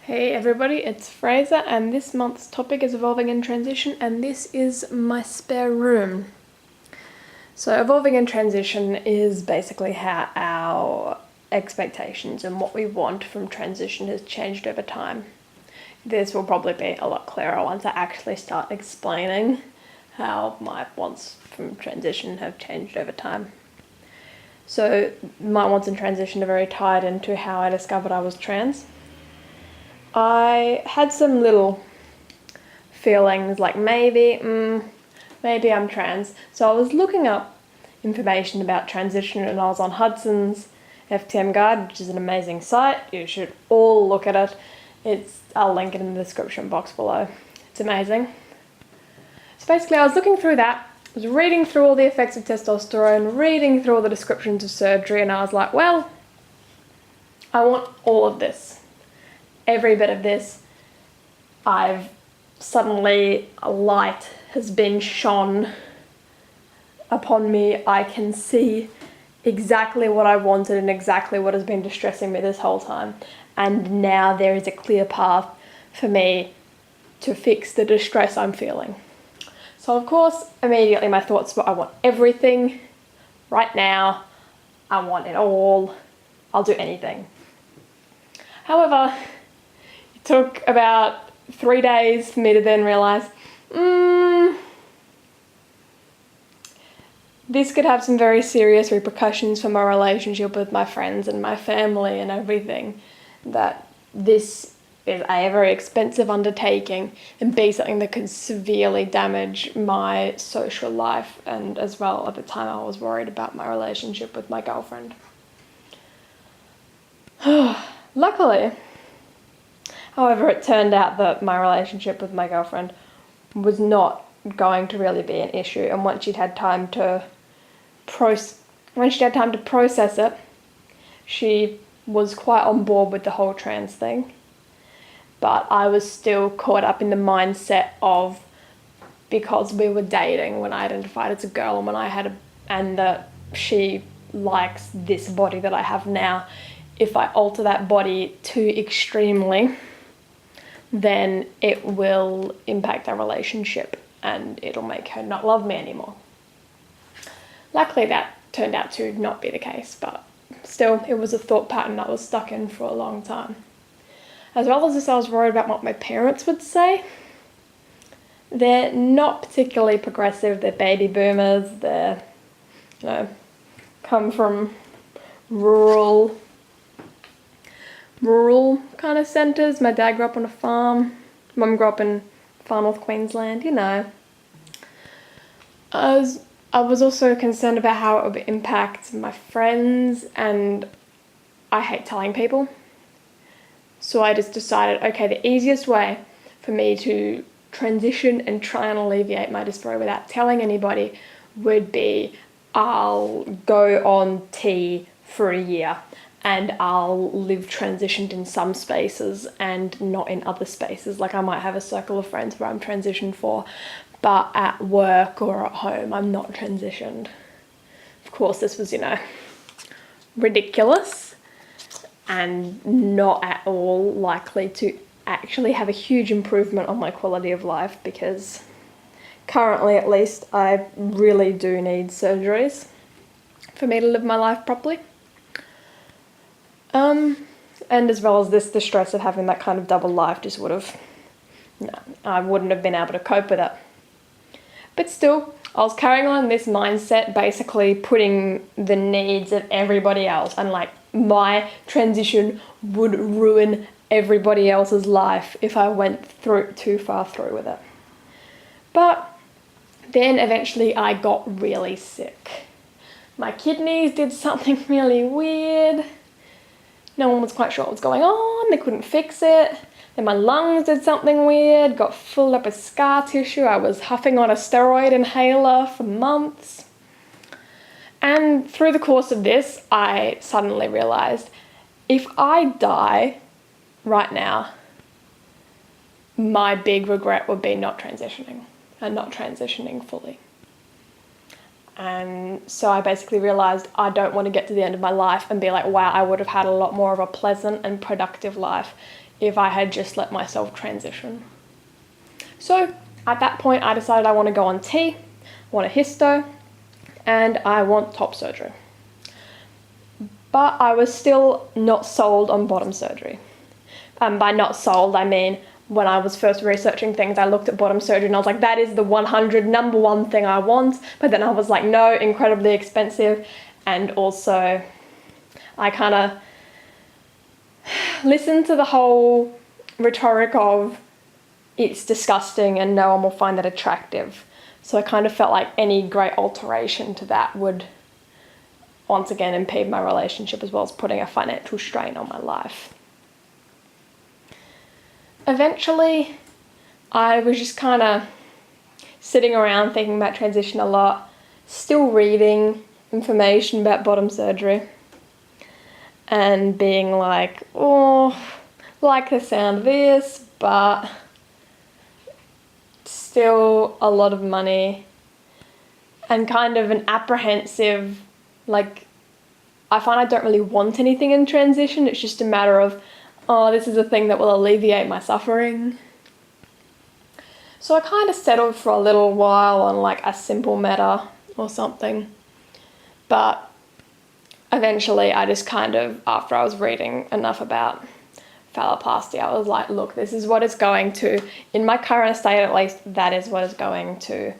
Hey everybody, it's Fraser, and this month's topic is evolving in transition, and this is my spare room. So evolving in transition is basically how our expectations and what we want from transition has changed over time. This will probably be a lot clearer once I actually start explaining how my wants from transition have changed over time. So my wants in transition are very tied into how I discovered I was trans. I had some little feelings like maybe I'm trans. So I was looking up information about transition, and I was on Hudson's FTM Guide, which is an amazing site. You should all look at it. I'll link it in the description box below. It's amazing. So basically I was looking through that, I was reading through all the effects of testosterone, reading through all the descriptions of surgery, and I was like, well, I want all of this. Every bit of this. Suddenly a light has been shone upon me. I can see exactly what I wanted and exactly what has been distressing me this whole time. And now there is a clear path for me to fix the distress I'm feeling. So of course, immediately my thoughts were, I want everything right now. I want it all. I'll do anything. However, it took about 3 days for me to then realise, this could have some very serious repercussions for my relationship with my friends and my family and everything. That this is A, very expensive undertaking, and B, something that could severely damage my social life, and as well at the time I was worried about my relationship with my girlfriend. Luckily, however, it turned out that my relationship with my girlfriend was not going to really be an issue, and once she'd had time to process it, she was quite on board with the whole trans thing. But I was still caught up in the mindset of, because we were dating when I identified as a girl and that she likes this body that I have now, if I alter that body too extremely, then it will impact our relationship and it'll make her not love me anymore. Luckily that turned out to not be the case, but still it was a thought pattern I was stuck in for a long time. As well as this, I was worried about what my parents would say. They're not particularly progressive, they're baby boomers, they're, come from rural kind of centres. My dad grew up on a farm, mum grew up in far north Queensland, I was also concerned about how it would impact my friends, and I hate telling people. So I just decided, okay, the easiest way for me to transition and try and alleviate my dysphoria without telling anybody would be I'll go on T for a year and I'll live transitioned in some spaces and not in other spaces. Like I might have a circle of friends where I'm transitioned for, but at work or at home I'm not transitioned. Of course, this was, ridiculous and not at all likely to actually have a huge improvement on my quality of life, because currently at least I really do need surgeries for me to live my life properly. And as well as this, the stress of having that kind of double life just I wouldn't have been able to cope with it. But still, I was carrying on this mindset, basically putting the needs of everybody else, and like my transition would ruin everybody else's life if I went too far through with it. But then eventually I got really sick. My kidneys did something really weird. No one was quite sure what was going on, they couldn't fix it. Then my lungs did something weird, got filled up with scar tissue. I was huffing on a steroid inhaler for months. And through the course of this, I suddenly realised, if I die right now, my big regret would be not transitioning and not transitioning fully. And so I basically realised I don't want to get to the end of my life and be like, wow, I would have had a lot more of a pleasant and productive life if I had just let myself transition. So at that point I decided I want to go on T, I want a histo, and I want top surgery. But I was still not sold on bottom surgery. By not sold, I mean when I was first researching things, I looked at bottom surgery and I was like, that is the 100 number one thing I want. But then I was like, no, incredibly expensive. And also I kind of listened to the whole rhetoric of it's disgusting and no one will find that attractive. So I kind of felt like any great alteration to that would once again impede my relationship, as well as putting a financial strain on my life. Eventually, I was just kind of sitting around thinking about transition a lot, still reading information about bottom surgery, and being like, oh, like the sound of this, but still a lot of money, and kind of an apprehensive, like, I find I don't really want anything in transition. It's just a matter of, oh, this is a thing that will alleviate my suffering. So I kind of settled for a little while on like a simple meta or something. But eventually I just kind of, after I was reading enough about phalloplasty, I was like, look, this is what it's going to, in my current state at least, that is what is going to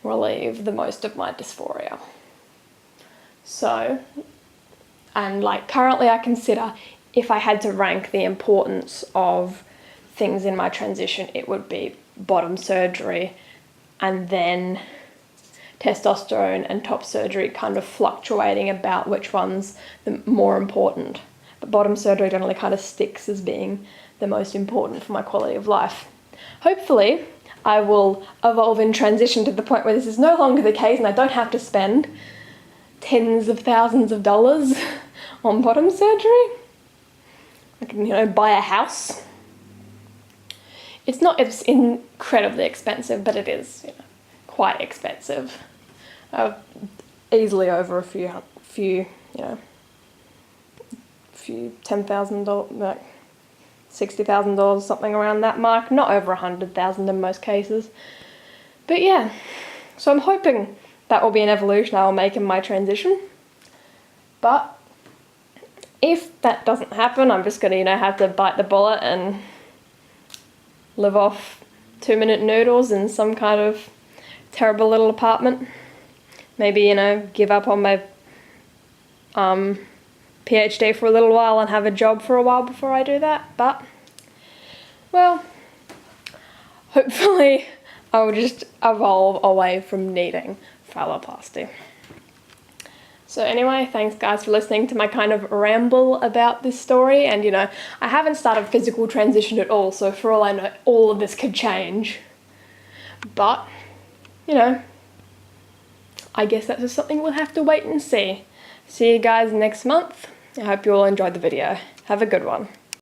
relieve the most of my dysphoria. So, and like currently I consider, if I had to rank the importance of things in my transition, it would be bottom surgery and then testosterone and top surgery, kind of fluctuating about which one's the more important. But bottom surgery generally kind of sticks as being the most important for my quality of life. Hopefully, I will evolve in transition to the point where this is no longer the case and I don't have to spend tens of thousands of dollars on bottom surgery. I can, buy a house. It's incredibly expensive, but it is, quite expensive. Easily over a few $10,000, like $60,000, something around that mark. Not over $100,000 in most cases. But yeah, so I'm hoping that will be an evolution I will make in my transition. But if that doesn't happen, I'm just going to, have to bite the bullet and live off 2-minute noodles in some kind of terrible little apartment. Maybe, give up on my PhD for a little while and have a job for a while before I do that. But, well, hopefully I will just evolve away from needing phalloplasty. So anyway, thanks guys for listening to my kind of ramble about this story. And I haven't started physical transition at all, so for all I know, all of this could change. But, I guess that's just something we'll have to wait and see. See you guys next month. I hope you all enjoyed the video. Have a good one.